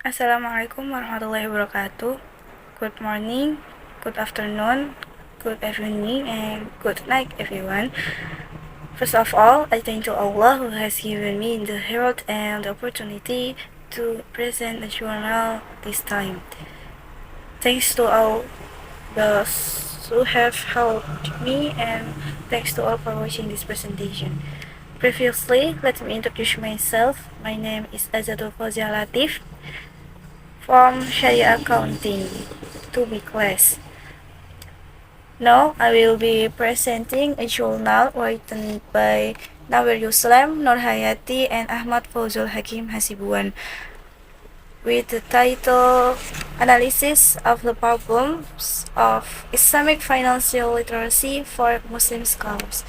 Assalamualaikum warahmatullahi wabarakatuh. Good morning, good afternoon, good evening, and good night, everyone. First of all, I thank to Allah who has given me the health and the opportunity to present the journal this time. Thanks to all those who have helped me, and thanks to all for watching this presentation. Previously, let me introduce myself. My name is Azizatul Lathif from Sharia Accounting, to be class. Now I will be presenting a journal written by Nawir Yuslem, Nur Hayati, and Ahmad Fauzul Hakim Hasibuan with the title Analysis of the Problems of Islamic Financial Literacy for Muslim Scholars.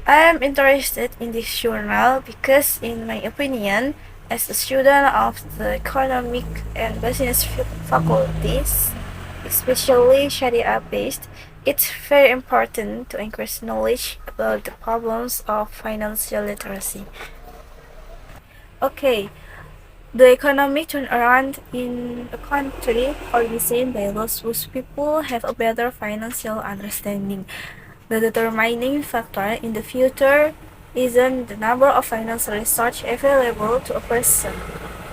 I am interested in this journal because, in my opinion, as a student of the Economic and Business faculties, especially Sharia-based, it's very important to increase knowledge about the problems of financial literacy. Okay, the economic turnaround in a country is seen by those whose people have a better financial understanding. The determining factor in the future isn't the number of financial resources available to a person,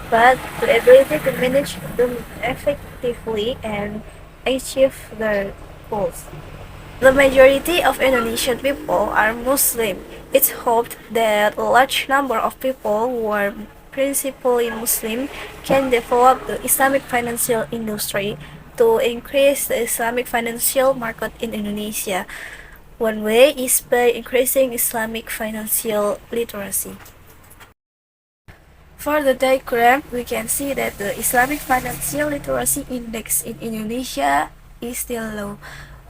but the ability to manage them effectively and achieve their goals. The majority of Indonesian people are Muslim. It's hoped that a large number of people who are principally Muslim can develop the Islamic financial industry to increase the Islamic financial market in Indonesia. One way is by increasing Islamic financial literacy. For the diagram, we can see that the Islamic financial literacy index in Indonesia is still low.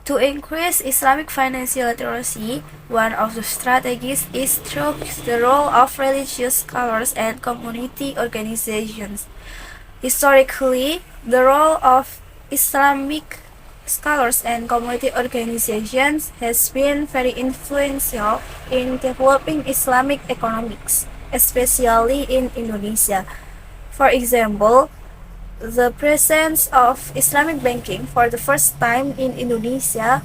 To increase Islamic financial literacy, one of the strategies is through the role of religious scholars and community organizations. Historically, the role of Islamic scholars and community organizations has been very influential in developing Islamic economics, especially in Indonesia. For example, the presence of Islamic banking for the first time in Indonesia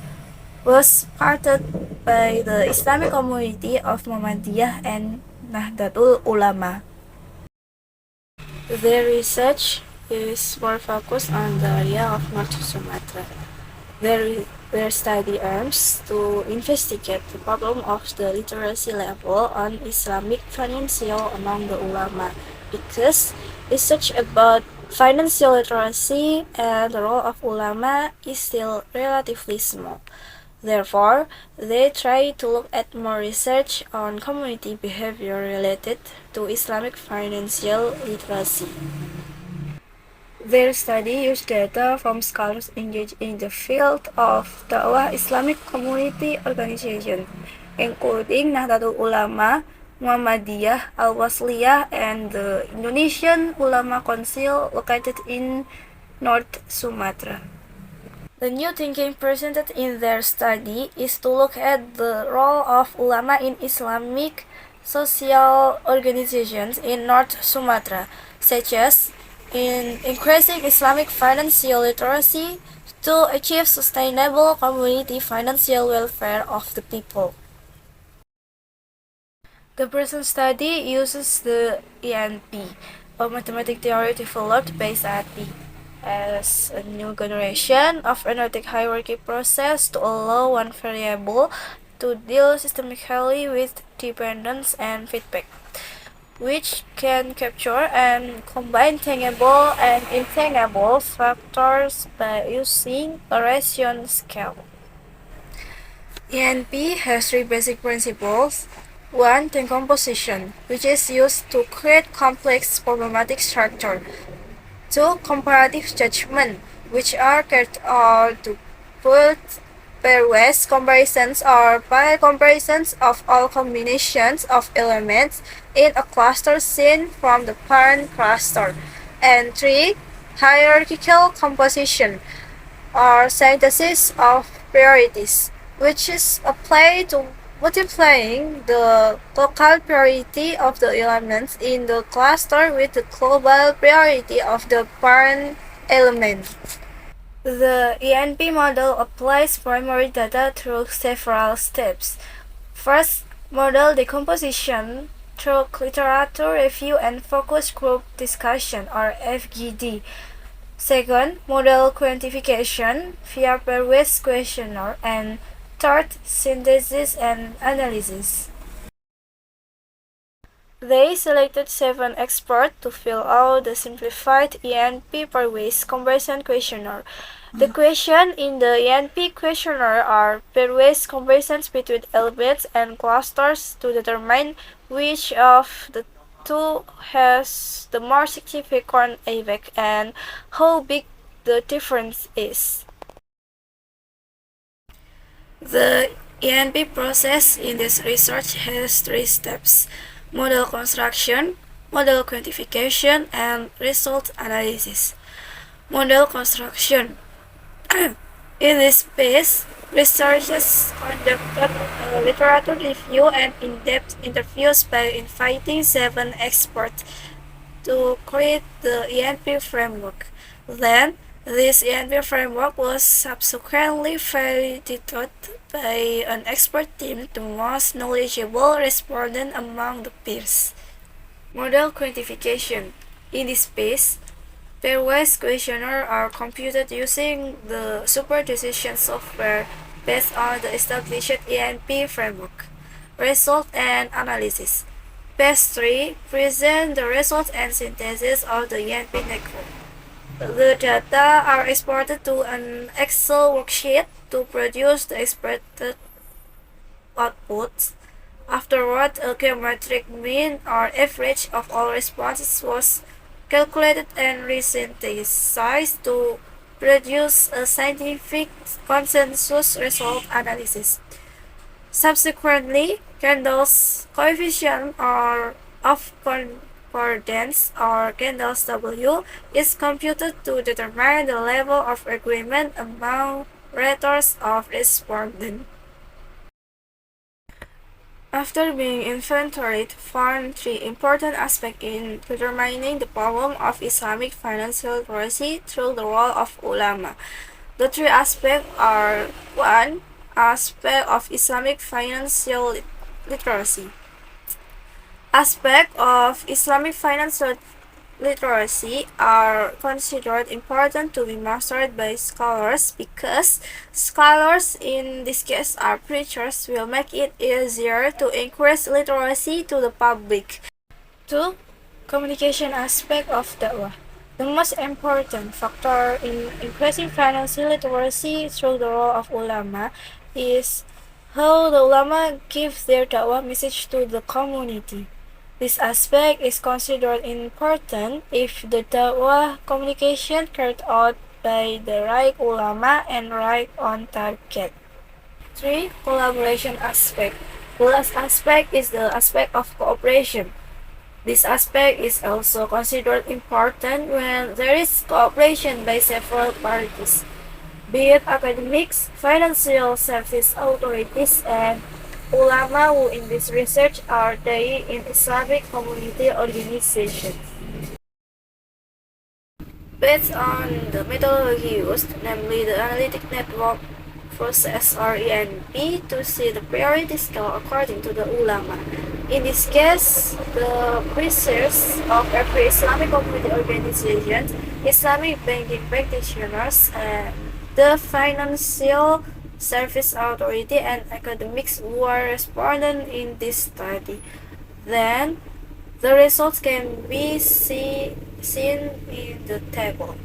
was started by the Islamic community of Muhammadiyah and Nahdlatul Ulama. Their research is more focused on the area of North Sumatra. Their study aims to investigate the problem of the literacy level on Islamic financial among the ulama, because research about financial literacy and the role of ulama is still relatively small. Therefore, they try to look at more research on community behavior related to Islamic financial literacy. Their study used data from scholars engaged in the field of Dawah Islamic community organization, including Nahdlatul Ulama, Muhammadiyah, Al-Wasliyah, and the Indonesian Ulama Council located in North Sumatra. The new thinking presented in their study is to look at the role of ulama in Islamic social organizations in North Sumatra, such as in increasing Islamic financial literacy to achieve sustainable community financial welfare of the people. The present study uses the ENP, a mathematical theory developed by Saati, as a new generation of analytic hierarchy process to allow one variable to deal systematically with dependence and feedback, which can capture and combine tangible and intangible factors by using a ration scale. ENP has three basic principles. One, decomposition, which is used to create complex problematic structure. Two, comparative judgment, which are carried out to put pairwise comparisons or parallel comparisons of all combinations of elements in a cluster seen from the parent cluster. And three, hierarchical composition, or synthesis of priorities, which is applied to multiplying the local priority of the elements in the cluster with the global priority of the parent element. The ENP model applies primary data through several steps. First, model decomposition through literature review and focus group discussion or FGD. Second, model quantification via pairwise questionnaire. And third, synthesis and analysis. They selected 7 experts to fill out the simplified ENP pairwise comparison questionnaire. The questions in the ENP questionnaire are pairwise comparisons between elements and clusters to determine which of the two has the more significant effect and how big the difference is. The ENP process in this research has 3 steps: model construction, model quantification, and result analysis. Model construction. In this phase, researchers conducted a literature review and in-depth interviews by inviting 7 experts to create the ENP framework. Then, this ENP framework was subsequently validated by an expert team to most knowledgeable respondents among the peers. Model quantification. In this phase, pairwise questionnaires are computed using the super decision software based on the established ENP framework. Result and analysis. Phase 3 present the results and synthesis of the ENP network. The data are exported to an Excel worksheet to produce the expected outputs. Afterward, a geometric mean or average of all responses was calculated and resynthesized to produce a scientific consensus result analysis. Subsequently, Kendall's coefficient of concordance or Kendall's W is computed to determine the level of agreement among raters of respondents. After being inventoried, found 3 important aspects in determining the problem of Islamic financial literacy through the role of ulama. The 3 aspects are: 1. Aspect of Islamic financial literacy. Aspects of Islamic financial literacy are considered important to be mastered by scholars because scholars, in this case are preachers, will make it easier to increase literacy to the public. 2. Communication aspect of da'wah. The most important factor in increasing financial literacy through the role of ulama is how the ulama give their da'wah message to the community. This aspect is considered important if the da'wah communication carried out by the right ulama and right on target. 3. Collaboration aspect. The last aspect is the aspect of cooperation. This aspect is also considered important when there is cooperation by several parties, be it academics, financial service authorities, and ulama who in this research are they in Islamic community organizations. Based on the methodology used, namely the analytic network process or ENP, to see the priority scale according to the ulama. In this case, the research of every Islamic community organization, Islamic banking practitioners, and the financial service authority and academics who are respondents in this study. Then, the results can be seen in the table.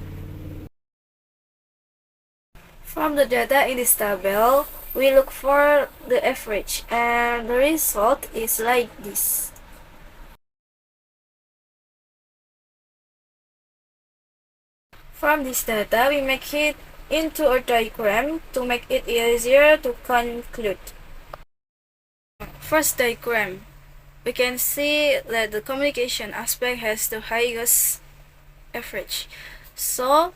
From the data in this table, we look for the average, and the result is like this. From this data, we make it into a diagram to make it easier to conclude. First diagram, we can see that the communication aspect has the highest average. So,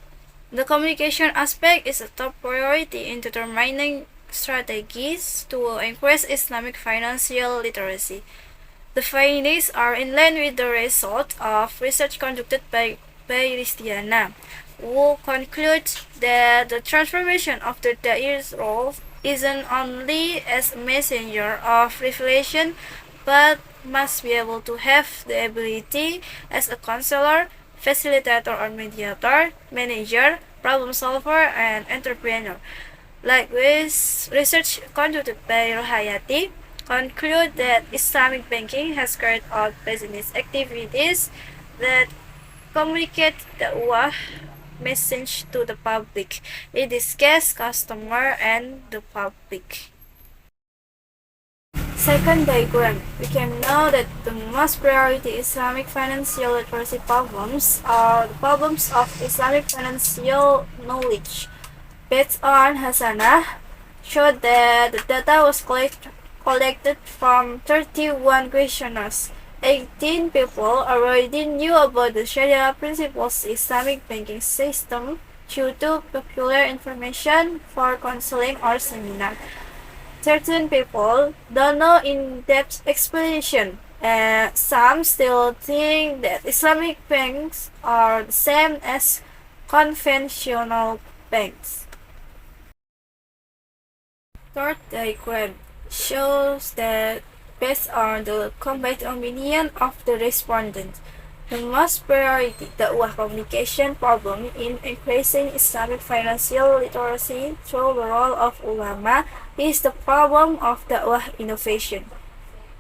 the communication aspect is a top priority in determining strategies to increase Islamic financial literacy. The findings are in line with the result of research conducted by Ristiana, who concludes that the transformation of the Da'ir's role isn't only as a messenger of revelation, but must be able to have the ability as a counselor, facilitator or mediator, manager, problem solver, and entrepreneur. Likewise, research conducted by Nur Hayati conclude that Islamic banking has carried out business activities that communicate the message to the public, in this case, customer and the public. Second diagram, we can know that the most priority Islamic financial literacy problems are the problems of Islamic financial knowledge. Based on Hasanah, showed that the data was collected from 31 questionnaires. 18 people already knew about the Sharia principles Islamic banking system due to popular information for counseling or seminar. Certain people don't know in-depth explanation, and some still think that Islamic banks are the same as conventional banks. Third diagram shows that based on the combined opinion of the respondents, the most priority dakwah communication problem in increasing Islamic financial literacy through the role of ulama is the problem of dakwah innovation.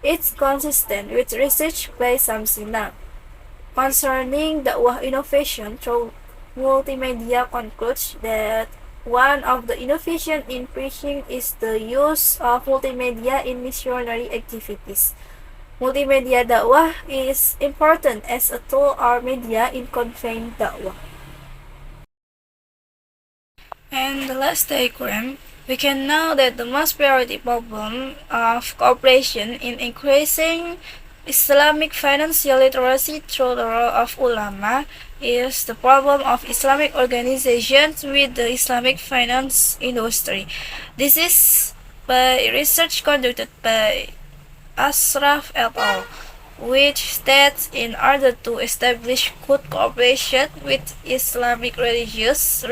It's consistent with research by Samsina concerning dakwah innovation through multimedia concludes that one of the innovations in preaching is the use of multimedia in missionary activities. Multimedia dakwah is important as a tool or media in conveying dakwah. And the last diagram, we can know that the most priority problem of cooperation in increasing Islamic financial literacy through the role of ulama is the problem of Islamic organizations with the Islamic finance industry. This is by research conducted by Ashraf et al., which states in order to establish good cooperation with Islamic religious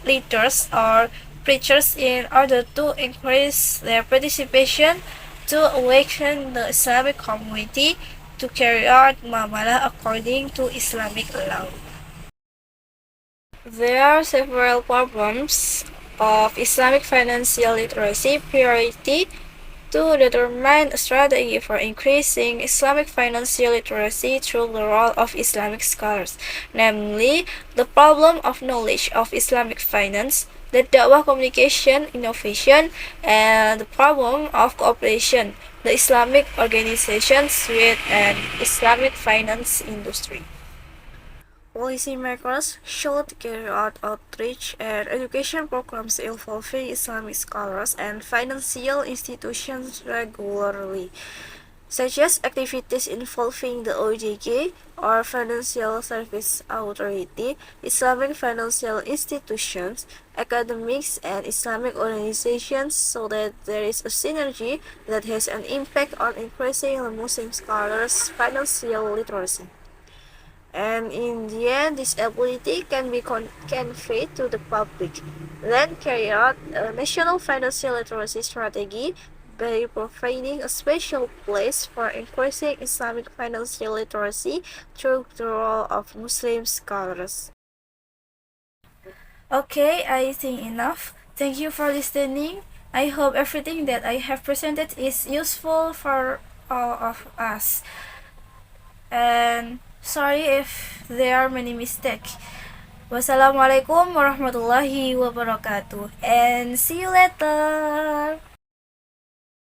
leaders or preachers in order to increase their participation to awaken the Islamic community to carry out muamalah according to Islamic law. There are several problems of Islamic financial literacy priority to determine a strategy for increasing Islamic financial literacy through the role of Islamic scholars, namely the problem of knowledge of Islamic finance, the dakwah communication innovation, and the problem of cooperation, the Islamic organizations with an Islamic finance industry. Policymakers should carry out outreach and education programs involving Islamic scholars and financial institutions regularly, such as activities involving the OJK or Financial Service Authority, Islamic financial institutions, academics, and Islamic organizations so that there is a synergy that has an impact on increasing the Muslim scholars' financial literacy. And in the end, this ability can be conveyed to the public. Then carry out a national financial literacy strategy by providing a special place for increasing Islamic financial literacy through the role of Muslim scholars. Okay, I think enough. Thank you for listening. I hope everything that I have presented is useful for all of us. And sorry if there are many mistakes. Wassalamualaikum warahmatullahi wabarakatuh, and see you later.